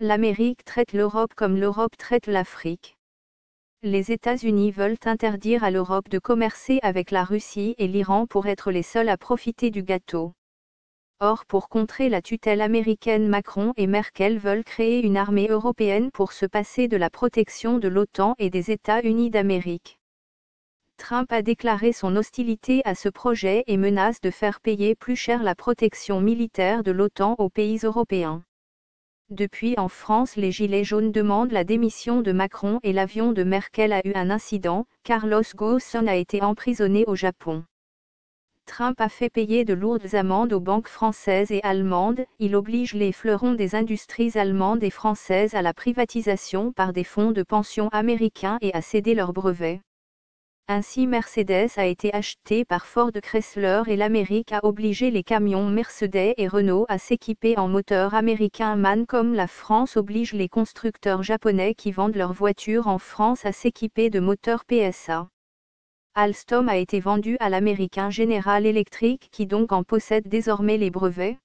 L'Amérique traite l'Europe comme l'Europe traite l'Afrique. Les États-Unis veulent interdire à l'Europe de commercer avec la Russie et l'Iran pour être les seuls à profiter du gâteau. Or, pour contrer la tutelle américaine, Macron et Merkel veulent créer une armée européenne pour se passer de la protection de l'OTAN et des États-Unis d'Amérique. Trump a déclaré son hostilité à ce projet et menace de faire payer plus cher la protection militaire de l'OTAN aux pays européens. Depuis, en France, les Gilets jaunes demandent la démission de Macron et l'avion de Merkel a eu un incident. Carlos Ghosn a été emprisonné au Japon. Trump a fait payer de lourdes amendes aux banques françaises et allemandes. Il oblige les fleurons des industries allemandes et françaises à la privatisation par des fonds de pension américains et à céder leurs brevets. Ainsi, Mercedes a été acheté par Ford Chrysler et l'Amérique a obligé les camions Mercedes et Renault à s'équiper en moteurs américains MAN, comme la France oblige les constructeurs japonais qui vendent leurs voitures en France à s'équiper de moteurs PSA. Alstom a été vendu à l'américain General Electric qui donc en possède désormais les brevets.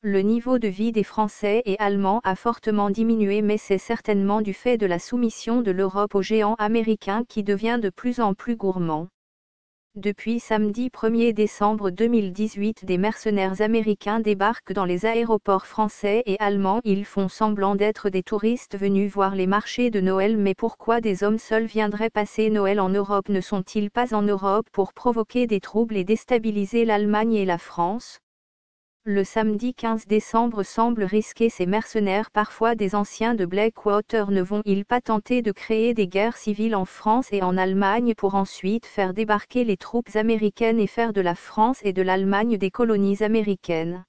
Le niveau de vie des Français et Allemands a fortement diminué, mais c'est certainement du fait de la soumission de l'Europe aux géants américains qui devient de plus en plus gourmand. Depuis samedi 1er décembre 2018, des mercenaires américains débarquent dans les aéroports français et allemands. Ils font semblant d'être des touristes venus voir les marchés de Noël. Mais pourquoi des hommes seuls viendraient passer Noël en Europe? Ne sont-ils pas en Europe pour provoquer des troubles et déstabiliser l'Allemagne et la France? Le samedi 15 décembre semble risqué. Ces mercenaires, parfois des anciens de Blackwater, ne vont-ils pas tenter de créer des guerres civiles en France et en Allemagne pour ensuite faire débarquer les troupes américaines et faire de la France et de l'Allemagne des colonies américaines?